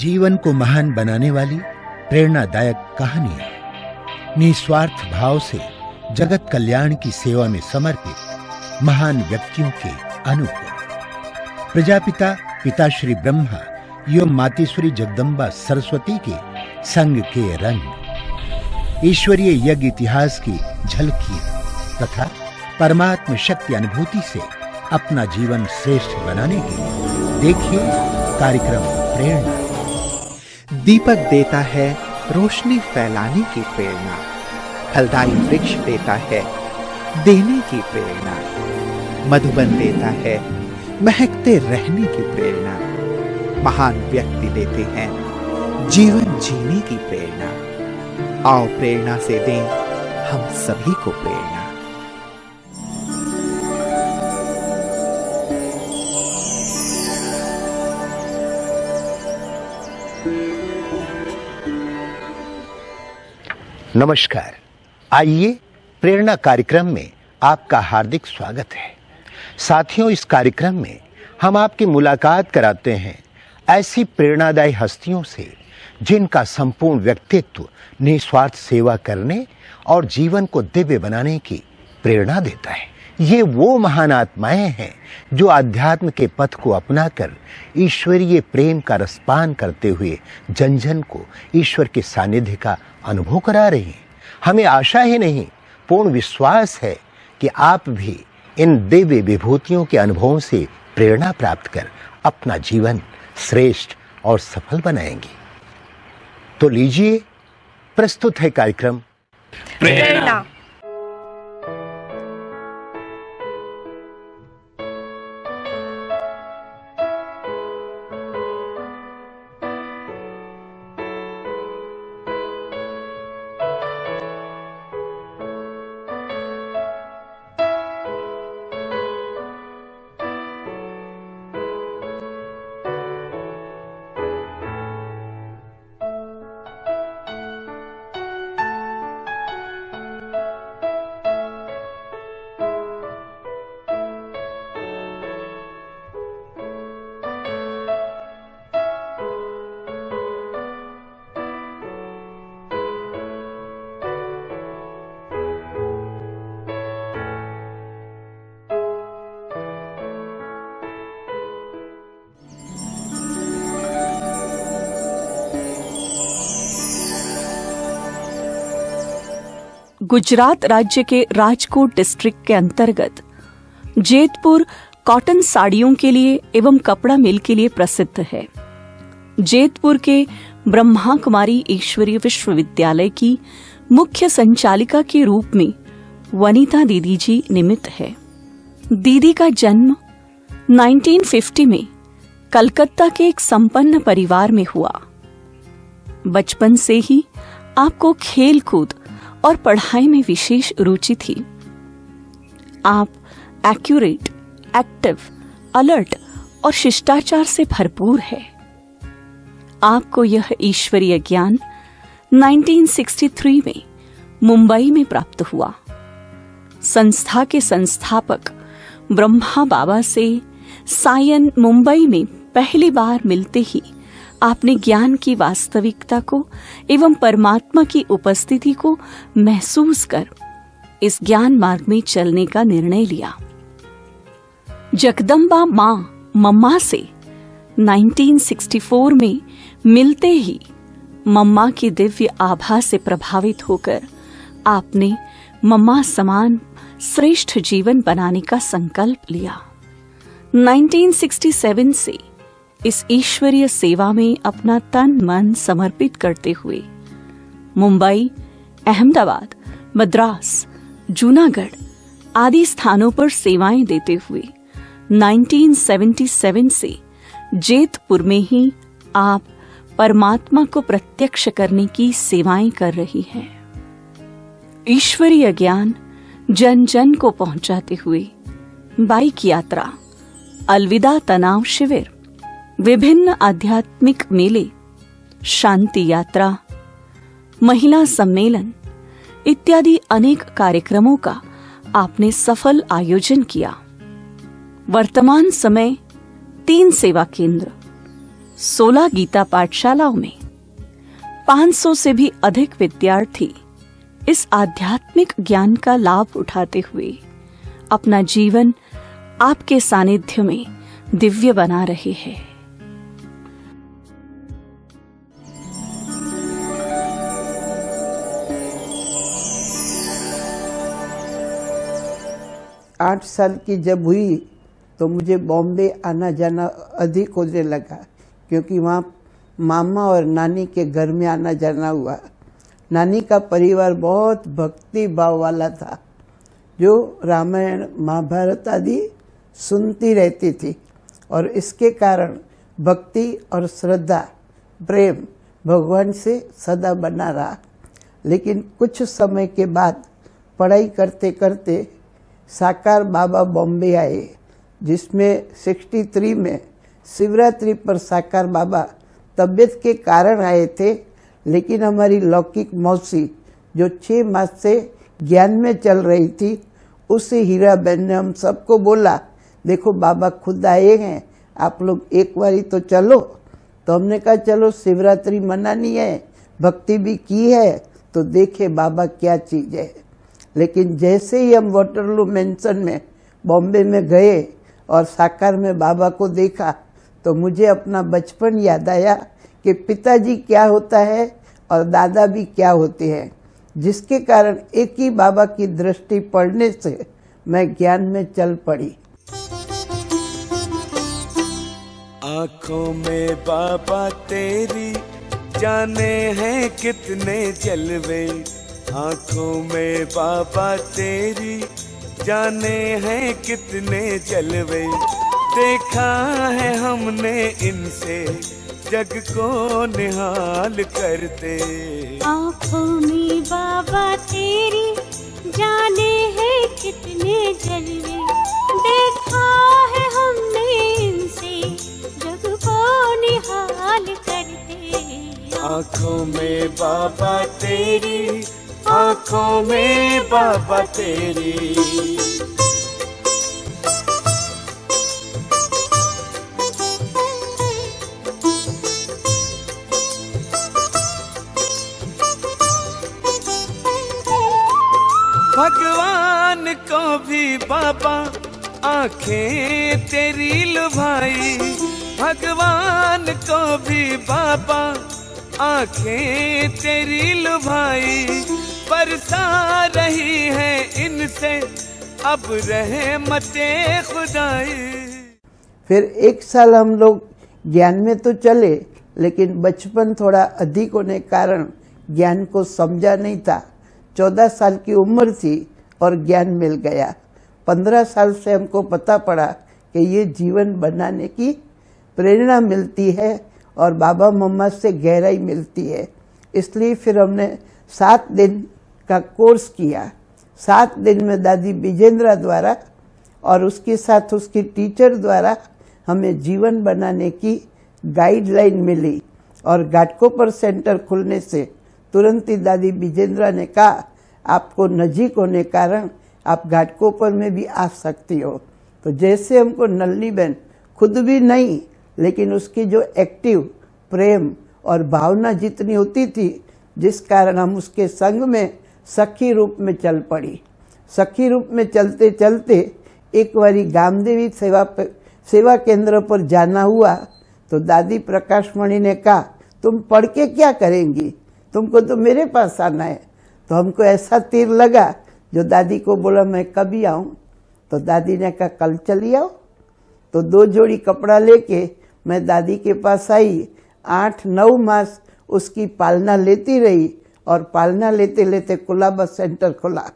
जीवन को महान बनाने वाली प्रेरणादायक कहानियां, निस्वार्थ भाव से जगत कल्याण की सेवा में समर्पित महान व्यक्तियों के अनुभव। प्रजापिता पिताश्री ब्रह्मा एवं मातेश्वरी जगदम्बा सरस्वती के संग के रंग, ईश्वरीय यज्ञ इतिहास की झलकियां तथा परमात्म शक्ति अनुभूति से अपना जीवन श्रेष्ठ बनाने के लिए देखिए कार्यक्रम प्रेरणा। दीपक देता है रोशनी फैलाने की प्रेरणा, फलदायी वृक्ष देता है देने की प्रेरणा, मधुबन देता है महकते रहने की प्रेरणा, महान व्यक्ति देते हैं जीवन जीने की प्रेरणा। आओ प्रेरणा से दें हम सभी को प्रेरणा। नमस्कार, आइए प्रेरणा कार्यक्रम में आपका हार्दिक स्वागत है। साथियों, इस कार्यक्रम में हम आपकी मुलाकात कराते हैं ऐसी प्रेरणादायी हस्तियों से जिनका संपूर्ण व्यक्तित्व निस्वार्थ सेवा करने और जीवन को दिव्य बनाने की प्रेरणा देता है। ये वो महान आत्माएं हैं जो आध्यात्म के पथ को अपनाकर ईश्वरीय प्रेम का रसपान करते हुए जन जन को ईश्वर के सानिध्य का अनुभव करा रही हैं। हमें आशा ही नहीं, पूर्ण विश्वास है कि आप भी इन दिव्य विभूतियों के अनुभवों से प्रेरणा प्राप्त कर अपना जीवन श्रेष्ठ और सफल बनाएंगे। तो लीजिए, प्रस्तुत है कार्यक्रम प्रेरणा। गुजरात राज्य के राजकोट डिस्ट्रिक्ट के अंतर्गत जेतपुर कॉटन साड़ियों के लिए एवं कपड़ा मिल के लिए प्रसिद्ध है। जेतपुर के ब्रह्मा कुमारी ईश्वरीय विश्वविद्यालय की मुख्य संचालिका के रूप में वनिता दीदी जी निमित्त है। दीदी का जन्म 1950 में कलकत्ता के एक संपन्न परिवार में हुआ। बचपन से ही आपको खेल कूद और पढ़ाई में विशेष रुचि थी। आप एक्यूरेट, एक्टिव, अलर्ट और शिष्टाचार से भरपूर है। आपको यह ईश्वरीय ज्ञान 1963 में मुंबई में प्राप्त हुआ। संस्था के संस्थापक ब्रह्मा बाबा से सायन मुंबई में पहली बार मिलते ही आपने ज्ञान की वास्तविकता को एवं परमात्मा की उपस्थिति को महसूस कर इस ज्ञान मार्ग में चलने का निर्णय लिया। जगदम्बा मां मम्मा से 1964 में मिलते ही मम्मा की दिव्य आभा से प्रभावित होकर आपने मम्मा समान श्रेष्ठ जीवन बनाने का संकल्प लिया। 1967 से इस ईश्वरीय सेवा में अपना तन मन समर्पित करते हुए मुंबई, अहमदाबाद, मद्रास, जूनागढ़ आदि स्थानों पर सेवाएं देते हुए 1977 से जेतपुर में ही आप परमात्मा को प्रत्यक्ष करने की सेवाएं कर रही हैं। ईश्वरीय ज्ञान जन जन को पहुंचाते हुए बाइक यात्रा, अलविदा तनाव शिविर, विभिन्न आध्यात्मिक मेले, शांति यात्रा, महिला सम्मेलन इत्यादि अनेक कार्यक्रमों का आपने सफल आयोजन किया। वर्तमान समय 3 सेवा केंद्र 16 गीता पाठशालाओं में 500 से भी अधिक विद्यार्थी इस आध्यात्मिक ज्ञान का लाभ उठाते हुए अपना जीवन आपके सानिध्य में दिव्य बना रहे हैं। 8 साल की जब हुई तो मुझे बॉम्बे आना जाना अधिक होने लगा, क्योंकि वहाँ मामा और नानी के घर में आना जाना हुआ। नानी का परिवार बहुत भक्ति भाव वाला था, जो रामायण महाभारत आदि सुनती रहती थी, और इसके कारण भक्ति और श्रद्धा प्रेम भगवान से सदा बना रहा। लेकिन कुछ समय के बाद पढ़ाई करते करते साकार बाबा बॉम्बे आए, जिसमें 63 में शिवरात्रि पर साकार बाबा तबीयत के कारण आए थे। लेकिन हमारी लौकिक मौसी, जो 6 मास से ज्ञान में चल रही थी, उस हीरा बहन ने हम सबको बोला, देखो बाबा खुद आए हैं, आप लोग एक बारी तो चलो। तो हमने कहा चलो, शिवरात्रि मनानी है, भक्ति भी की है, तो देखे बाबा क्या चीज़ है। लेकिन जैसे ही हम वाटरलू मेंशन में बॉम्बे में गए और साकार में बाबा को देखा, तो मुझे अपना बचपन याद आया कि पिताजी क्या होता है और दादा भी क्या होते हैं, जिसके कारण एक ही बाबा की दृष्टि पड़ने से मैं ज्ञान में चल पड़ी। आँखों में बाबा तेरी जाने हैं कितने जलवे, आँखों में बाबा तेरी जाने हैं कितने जलवे, देखा है हमने इनसे जग को निहाल करते। आँखों में बाबा तेरी जाने हैं कितने जलवे, देखा है हमने इनसे जग को निहाल करते। आँखों में बाबा तेरी, आँखों में बाबा तेरी। भगवान को भी बाबा आंखें तेरी लुभाई, भगवान को भी बाबा आंखें तेरी लुभाई, बरसा रही है इनसे अब रहमते खुदाई। फिर 1 साल हम लोग ज्ञान में तो चले, लेकिन बचपन थोड़ा अधिक होने कारण ज्ञान को समझा नहीं था। 14 साल की उम्र थी और ज्ञान मिल गया। 15 साल से हमको पता पड़ा कि ये जीवन बनाने की प्रेरणा मिलती है और बाबा मम्मा से गहराई मिलती है। इसलिए फिर हमने 7 दिन का कोर्स किया। 7 दिन में दादी विजेंद्रा द्वारा और उसके साथ उसकी टीचर द्वारा हमें जीवन बनाने की गाइडलाइन मिली, और घाटकोपर सेंटर खुलने से तुरंत ही दादी विजेंद्रा ने कहा, आपको नजीक होने कारण आप घाटकोपर में भी आ सकती हो। तो जैसे हमको नल्ली बहन खुद भी नहीं, लेकिन उसकी जो एक्टिव प्रेम और भावना जितनी होती थी, जिस कारण हम उसके संग में सखी रूप में चल पड़ी। सखी रूप में चलते चलते एक बारी गामदेवी सेवा केंद्र पर जाना हुआ, तो दादी प्रकाशमणि ने कहा, तुम पढ़ के क्या करेंगी, तुमको तो मेरे पास आना है। तो हमको ऐसा तीर लगा, जो दादी को बोला मैं कभी आऊँ। तो दादी ने कहा कल चली आओ। तो 2 जोड़ी कपड़ा लेके मैं दादी के पास आई। 8-9 मास उसकी पालना लेती रही, और पालना लेते लेते कुलाबा सेंटर खुला।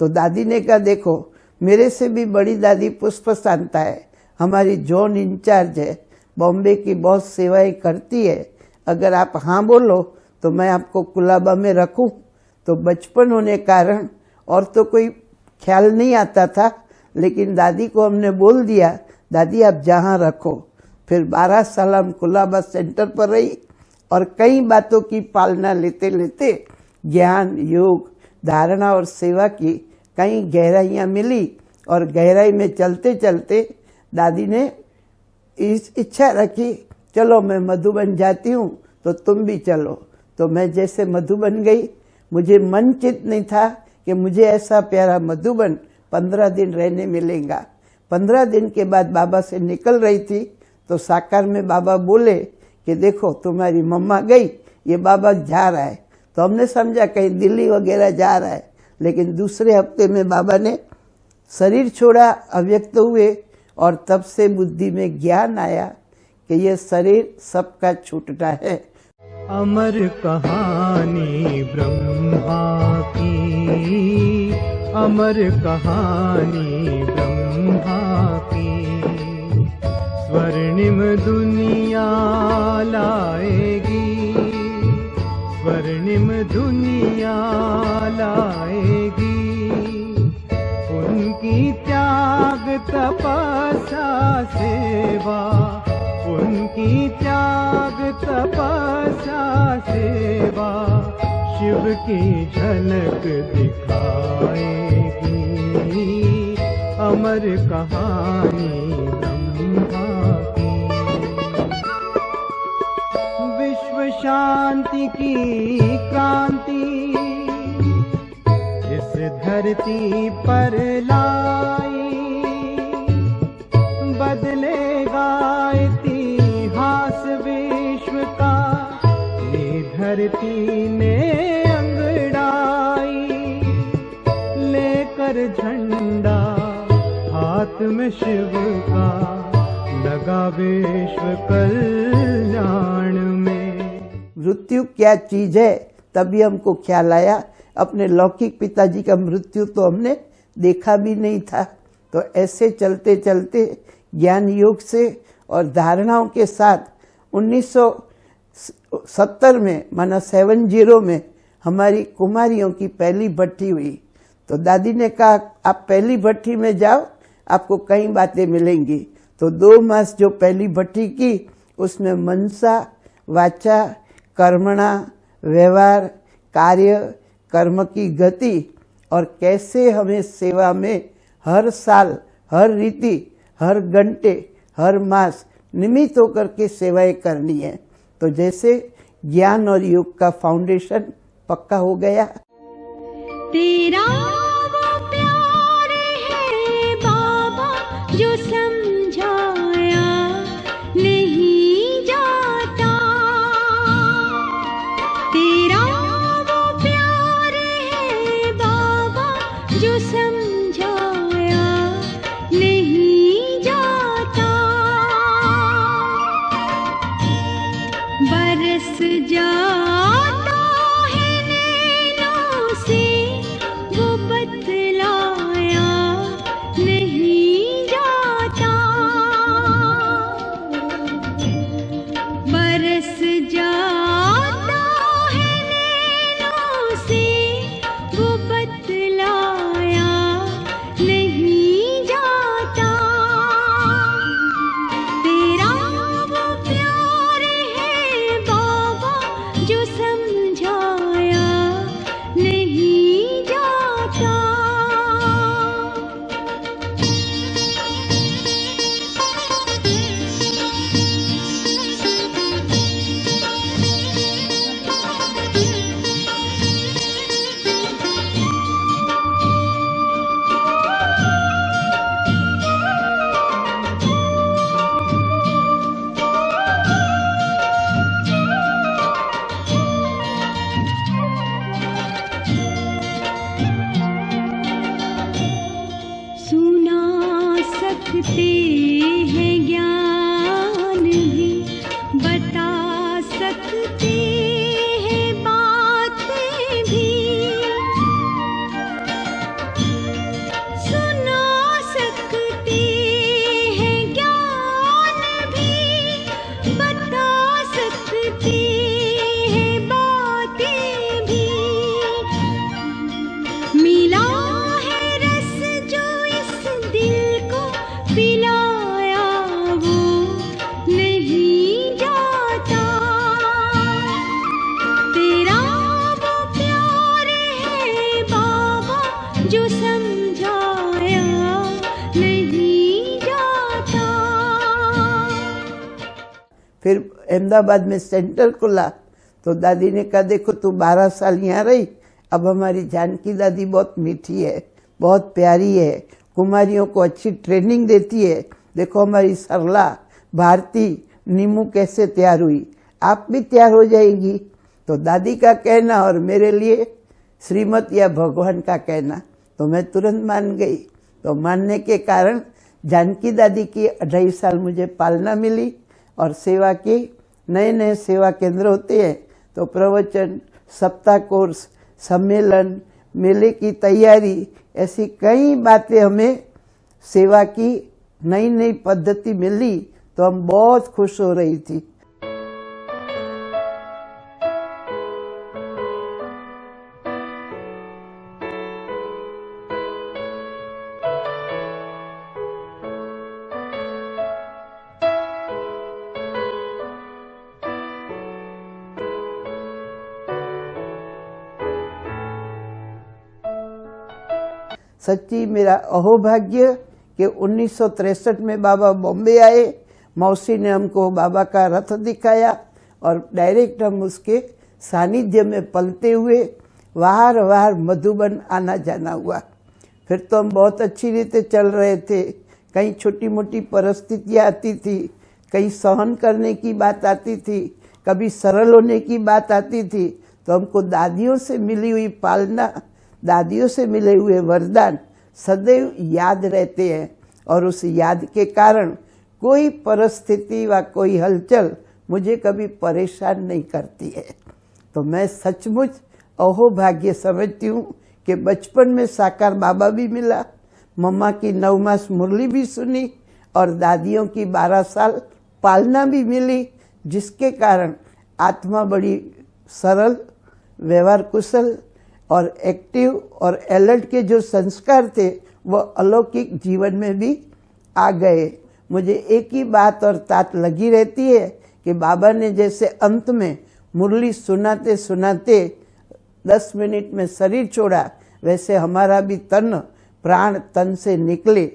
तो दादी ने कहा, देखो मेरे से भी बड़ी दादी पुष्प शांता है, हमारी जोन इंचार्ज है, बॉम्बे की बहुत सेवाएं करती है, अगर आप हाँ बोलो तो मैं आपको कुलाबा में रखूं। तो बचपन होने कारण और तो कोई ख्याल नहीं आता था, लेकिन दादी को हमने बोल दिया, दादी आप जहाँ रखो। फिर 12 साल हम कुलाबा सेंटर पर रही, और कई बातों की पालना लेते लेते ज्ञान, योग, धारणा और सेवा की कई गहराइयाँ मिली। और गहराई में चलते चलते दादी ने इस इच्छा रखी चलो मैं मधुबन जाती हूँ तो तुम भी चलो। तो मैं जैसे मधुबन गई, मुझे मन चित नहीं था कि मुझे ऐसा प्यारा मधुबन 15 दिन रहने मिलेगा। 15 दिन के बाद बाबा से निकल रही थी तो साकार में बाबा बोले कि देखो तुम्हारी मम्मा गई, ये बाबा जा रहा है। तो हमने समझा कहीं दिल्ली वगैरह जा रहा है, लेकिन दूसरे हफ्ते में बाबा ने शरीर छोड़ा, अव्यक्त हुए, और तब से बुद्धि में ज्ञान आया कि ये शरीर सबका छूटता है। अमर कहानी ब्रह्मा की, अमर कहानी ब्रह्मा की, स्वर्णिम दुनिया लाएगी, स्वर्णिम दुनिया लाएगी। उनकी त्याग तपस्या सेवा, उनकी त्याग तपस्या सेवा, शिव की झलक दिखाएगी। अमर कहानी ब्रह्मा की, विश्व शांति की क्रांति इस धरती पर लाई, बदलेगा इतिहास विश्व का, ये धरती ने अंगड़ाई। लेकर झंडा हाथ में शिव का, लगा विश्व कल्याण में। मृत्यु क्या चीज है तभी हमको ख्याल आया। अपने लौकिक पिताजी का मृत्यु तो हमने देखा भी नहीं था। तो ऐसे चलते चलते ज्ञान योग से और धारणाओं के साथ 1970 में माना 70 में हमारी कुमारियों की पहली भट्टी हुई। तो दादी ने कहा आप पहली भट्टी में जाओ, आपको कई बातें मिलेंगी। तो 2 मास जो पहली भट्टी की, उसमें मनसा वाचा कर्मणा, व्यवहार, कार्य, कर्म की गति, और कैसे हमें सेवा में हर साल, हर रीति, हर घंटे, हर मास निमित्त होकर के सेवाएं करनी है। तो जैसे ज्ञान और योग का फाउंडेशन पक्का हो गया। तेरा वो प्यार है बाबा जो समझाया नहीं जाता। तेरा वो प्यार है बाबा जो समझाया नहीं जाता। बरस जाता है नैनों से वो बतलाया नहीं जाता। बरस जाता है नैनों से वो बतलाया नहीं जाता। तेरा वो प्यार है बाबा जो समझाया नहीं जाता। सुना सकते हैं ज्ञान भी, बता सकते हैं बातें भी। सुना सकते हैं ज्ञान भी, बता सकते हैं बातें भी। मिला है रस जो इस दिल को पिलाया वो नहीं जाता। तेरा वो प्यार है बाबा जो समझाया नहीं जाता। फिर अहमदाबाद में सेंटर खुला तो दादी ने कहा देखो तू 12 साल यहाँ रही, अब हमारी जानकी दादी बहुत मीठी है, बहुत प्यारी है, कुमारियों को अच्छी ट्रेनिंग देती है, देखो हमारी सरला भारती नीमू कैसे तैयार हुई, आप भी तैयार हो जाएगी। तो दादी का कहना और मेरे लिए श्रीमत या भगवान का कहना, तो मैं तुरंत मान गई। तो मानने के कारण जानकी दादी की 2.5 साल मुझे पालना मिली और सेवा की नए नए सेवा केंद्र होते हैं तो प्रवचन, सप्ताह कोर्स, सम्मेलन, मेले की तैयारी, ऐसी कई बातें हमें सेवा की नई नई पद्धति मिली तो हम बहुत खुश हो रही थी। सच्ची मेरा अहोभाग्य कि 1963 में बाबा बॉम्बे आए, मौसी ने हमको बाबा का रथ दिखाया और डायरेक्ट हम उसके सानिध्य में पलते हुए वार वार मधुबन आना जाना हुआ। फिर तो हम बहुत अच्छी रीते चल रहे थे, कहीं छोटी मोटी परिस्थितियाँ आती थी, कहीं सहन करने की बात आती थी, कभी सरल होने की बात आती थी, तो हमको दादियों से मिली हुई पालना, दादियों से मिले हुए वरदान सदैव याद रहते हैं और उस याद के कारण कोई परिस्थिति व कोई हलचल मुझे कभी परेशान नहीं करती है। तो मैं सचमुच अहोभाग्य समझती हूँ कि बचपन में साकार बाबा भी मिला, मम्मा की 9 मास मुरली भी सुनी और दादियों की 12 साल पालना भी मिली, जिसके कारण आत्मा बड़ी सरल, व्यवहार कुशल और एक्टिव और अलर्ट के जो संस्कार थे वो अलौकिक जीवन में भी आ गए। मुझे एक ही बात और तात लगी रहती है कि बाबा ने जैसे अंत में मुरली सुनाते सुनाते 10 मिनट में शरीर छोड़ा, वैसे हमारा भी तन प्राण तन से निकले।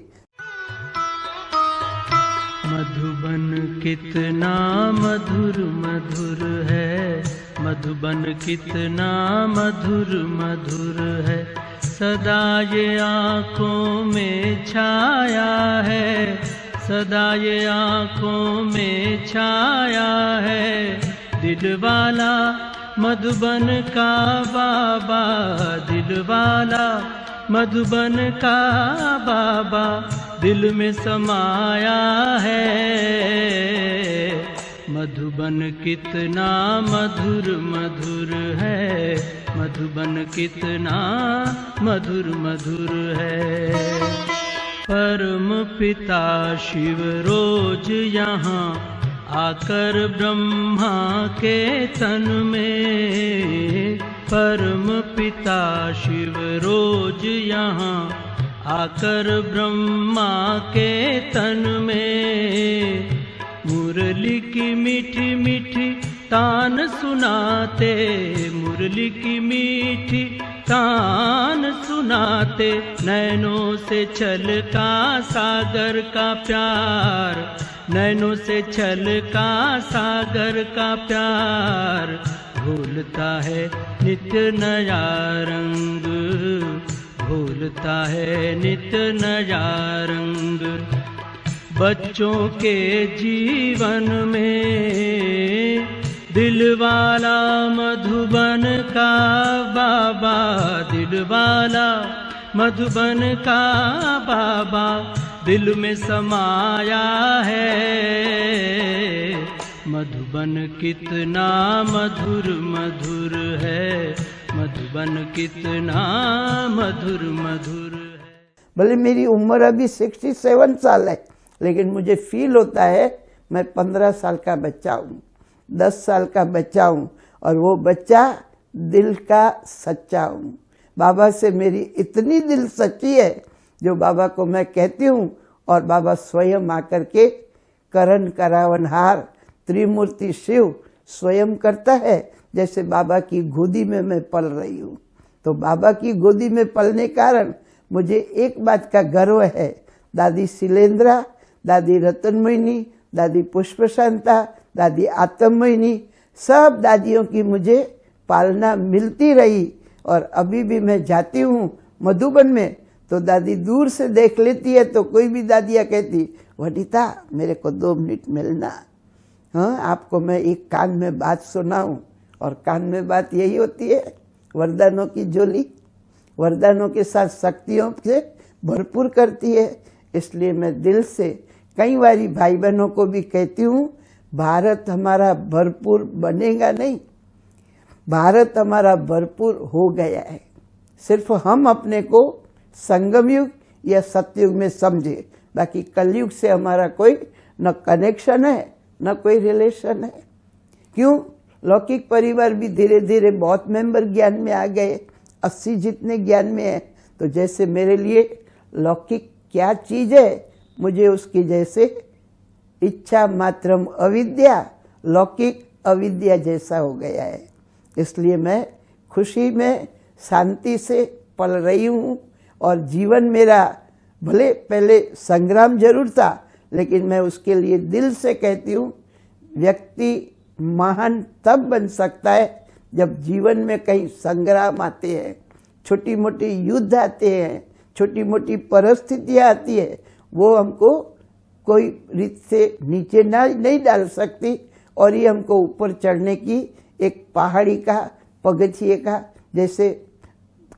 मधुबन कितना मधुर मधुर है, मधुबन कितना मधुर मधुर है, सदा ये आँखों में छाया है, सदा ये आँखों में छाया है, दिलवाला मधुबन का बाबा, दिलवाला मधुबन का बाबा दिल में समाया है। मधुबन कितना मधुर मधुर है, मधुबन कितना मधुर मधुर है। परम पिता शिव रोज यहाँ आकर ब्रह्मा के तन में, परम पिता शिव रोज यहाँ आकर ब्रह्मा के तन में, मुरली की मीठी मीठी तान सुनाते, मुरली की मीठी तान सुनाते, नैनों से छलका सागर का प्यार, नैनों से छलका सागर का प्यार, भूलता है नित्य नया रंग, भूलता है नित्य नया रंग। बच्चों के जीवन में दिलवाला मधुबन का बाबा, दिलवाला मधुबन का बाबा दिल में समाया है। मधुबन कितना मधुर मधुर है, मधुबन कितना मधुर मधुर है। भले मेरी उम्र अभी 67 साल है, लेकिन मुझे फील होता है मैं 15 साल का बच्चा हूँ, 10 साल का बच्चा हूँ, और वो बच्चा दिल का सच्चा हूँ। बाबा से मेरी इतनी दिल सच्ची है जो बाबा को मैं कहती हूँ, और बाबा स्वयं आकर के करण करावनहार त्रिमूर्ति शिव स्वयं करता है, जैसे बाबा की गोदी में मैं पल रही हूँ। तो बाबा की गोदी में पलने कारण मुझे एक बात का गर्व है, दादी शिलेंद्रा, दादी रतनमोहिनी, दादी पुष्पशांता, दादी आत्ममोहिनी, सब दादियों की मुझे पालना मिलती रही। और अभी भी मैं जाती हूँ मधुबन में तो दादी दूर से देख लेती है, तो कोई भी दादियाँ कहती, वनिता मेरे को 2 मिनट मिलना, हाँ आपको मैं एक कान में बात सुनाऊं। और कान में बात यही होती है, वरदानों की झोली वरदानों के साथ शक्तियों से भरपूर करती है। इसलिए मैं दिल से कई बारी भाई बहनों को भी कहती हूँ, भारत हमारा भरपूर बनेगा नहीं, भारत हमारा भरपूर हो गया है। सिर्फ हम अपने को संगम युग या सतयुग में समझे, बाकी कलयुग से हमारा कोई न कनेक्शन है न कोई रिलेशन है। क्यों? लौकिक परिवार भी धीरे धीरे बहुत मेंबर ज्ञान में आ गए, 80 जितने ज्ञान में है। तो जैसे मेरे लिए लौकिक क्या चीज है, मुझे उसकी जैसे इच्छा मात्रम अविद्या, लौकिक अविद्या जैसा हो गया है। इसलिए मैं खुशी में शांति से पल रही हूँ। और जीवन मेरा भले पहले संग्राम जरूर था, लेकिन मैं उसके लिए दिल से कहती हूँ, व्यक्ति महान तब बन सकता है जब जीवन में कई संग्राम आते हैं, छोटी मोटी युद्ध आते हैं, छोटी मोटी परिस्थितियाँ आती है, वो हमको कोई रीत से नीचे नहीं डाल सकती, और ये हमको ऊपर चढ़ने की एक पहाड़ी का पगथिए का जैसे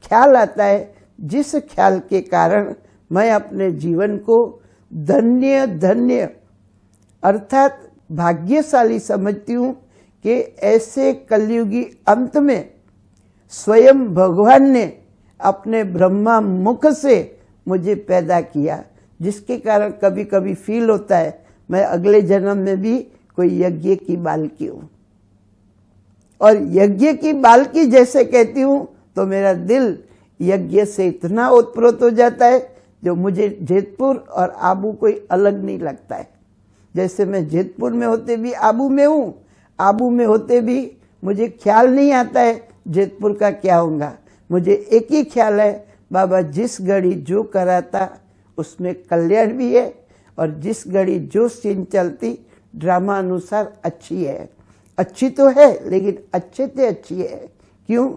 ख्याल आता है, जिस ख्याल के कारण मैं अपने जीवन को धन्य धन्य अर्थात भाग्यशाली समझती हूँ कि ऐसे कलयुगी अंत में स्वयं भगवान ने अपने ब्रह्मा मुख से मुझे पैदा किया, जिसके कारण कभी कभी फील होता है मैं अगले जन्म में भी कोई यज्ञ की बालकी हूँ। और यज्ञ की बालकी जैसे कहती हूँ तो मेरा दिल यज्ञ से इतना ओतप्रोत हो जाता है, जो मुझे जेतपुर और आबू कोई अलग नहीं लगता है। जैसे मैं जेतपुर में होते भी आबू में हूँ, आबू में होते भी मुझे ख्याल नहीं आता है जेतपुर का क्या होगा। मुझे एक ही ख्याल है, बाबा जिस घड़ी जो कराता उसमें कल्याण भी है, और जिस घड़ी जो सीन चलती ड्रामा अनुसार अच्छी है। अच्छी तो है लेकिन अच्छे से अच्छी है। क्यों?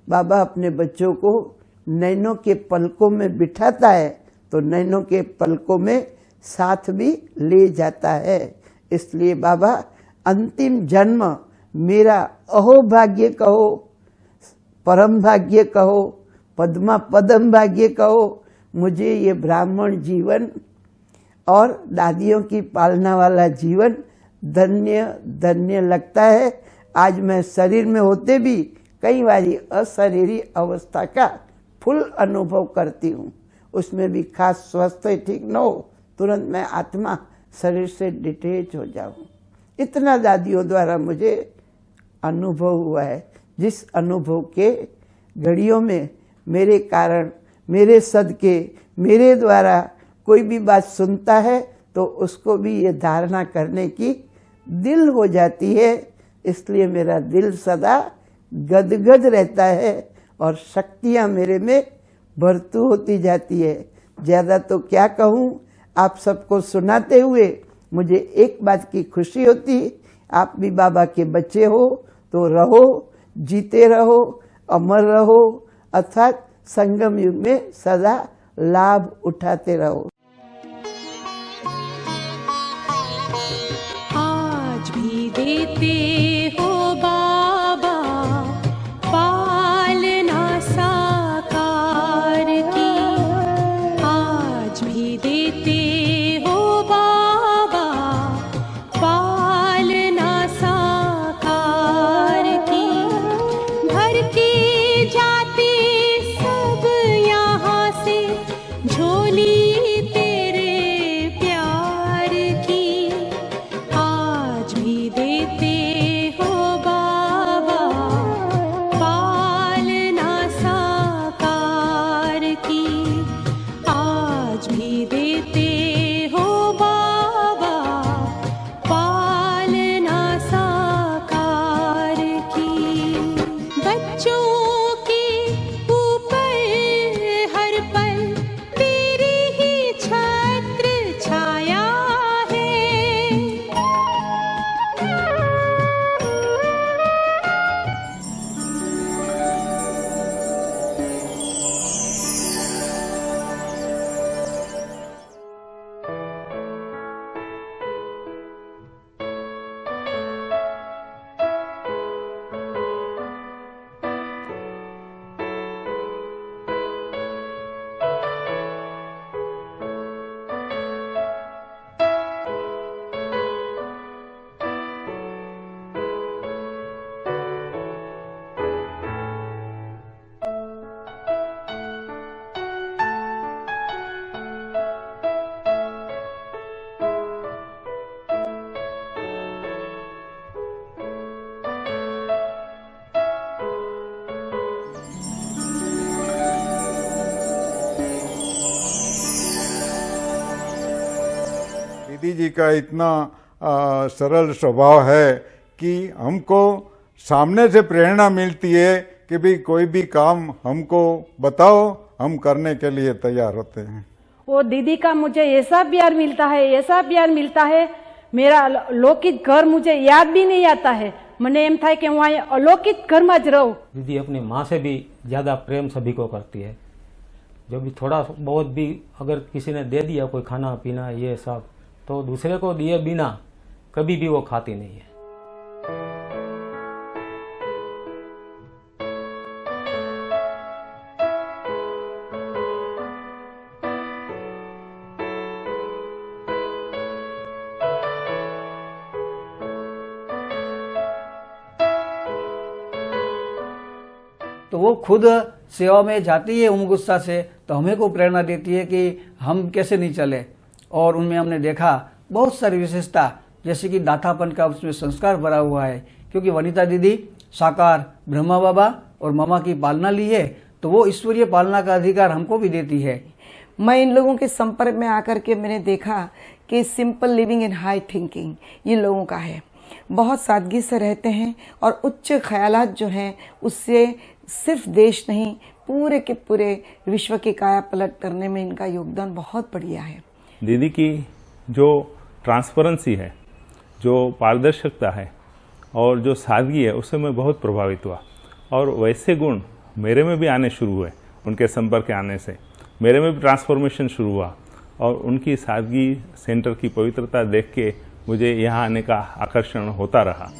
बाबा अपने बच्चों को नैनों के पलकों में बिठाता है तो नैनों के पलकों में साथ भी ले जाता है। इसलिए बाबा अंतिम जन्म मेरा अहोभाग्य कहो, परम भाग्य कहो, पद्मा पदम भाग्य कहो, मुझे ये ब्राह्मण जीवन और दादियों की पालना वाला जीवन धन्य धन्य लगता है। आज मैं शरीर में होते भी कई बारी अशरीरी अवस्था का फुल अनुभव करती हूँ। उसमें भी खास स्वास्थ्य ठीक न हो, तुरंत मैं आत्मा शरीर से डिटेच हो जाऊँ। इतना दादियों द्वारा मुझे अनुभव हुआ है, जिस अनुभव के घड़ियों में मेरे कारण, मेरे सदके, मेरे द्वारा कोई भी बात सुनता है तो उसको भी ये धारणा करने की दिल हो जाती है। इसलिए मेरा दिल सदा गदगद रहता है और शक्तियाँ मेरे में भरतू होती जाती है। ज़्यादा तो क्या कहूँ, आप सबको सुनाते हुए मुझे एक बात की खुशी होती, आप भी बाबा के बच्चे हो तो रहो, जीते रहो, अमर रहो, अर्थात संगम युग में सदा लाभ उठाते रहो। आज भी देते हो बाबा पालना साकार की, आज भी देते हो बाबा पालना साकार की। भर के जाते सब यहाँ से झोली तेरे प्यार की, आज भी देते हो बाबा पालना साकार की, आज भी देते हो बाबा पालना साकार की। बच्चों के ऊपर हर पल तेरी ही छत्र छाया है, दीदी जी का इतना सरल स्वभाव है कि हमको सामने से प्रेरणा मिलती है कि भाई कोई भी काम हमको बताओ, हम करने के लिए तैयार होते हैं। वो दीदी का मुझे ऐसा प्यार मिलता है, ऐसा प्यार मिलता है, मेरा अलौकिक घर मुझे याद भी नहीं आता है। मैंने एम था कि वहाँ अलौकिक घर में ज रहूं। दीदी अपनी माँ से भी ज़्यादा प्रेम सभी को करती है। जो भी थोड़ा बहुत भी अगर किसी ने दे दिया कोई खाना पीना ये सब, तो दूसरे को दिए बिना कभी भी वो खाती नहीं है। तो वो खुद सेवा में जाती है उमंग उत्साह से, तो हमें को प्रेरणा देती है कि हम कैसे नहीं चले। और उनमें हमने देखा बहुत सारी विशेषता, जैसे कि दातापन का उसमें संस्कार भरा हुआ है, क्योंकि वनिता दीदी साकार ब्रह्मा बाबा और मामा की पालना ली है, तो वो ईश्वरीय पालना का अधिकार हमको भी देती है। मैं इन लोगों के संपर्क में आकर के मैंने देखा कि simple living and high thinking in लोगों का है। बहुत सादगी से रहते हैं और उच्च ख्यालात जो हैं उससे सिर्फ देश नहीं पूरे के पूरे विश्व की काया पलट करने में इनका योगदान बहुत बढ़िया है। दीदी की जो ट्रांसपेरेंसी है, जो पारदर्शिता है और जो सादगी है, उससे मैं बहुत प्रभावित हुआ। और वैसे गुण मेरे में भी आने शुरू हुए। उनके संपर्क आने से मेरे में भी ट्रांसफॉर्मेशन शुरू हुआ और उनकी सादगी, सेंटर की पवित्रता देख के मुझे यहाँ आने का आकर्षण होता रहा।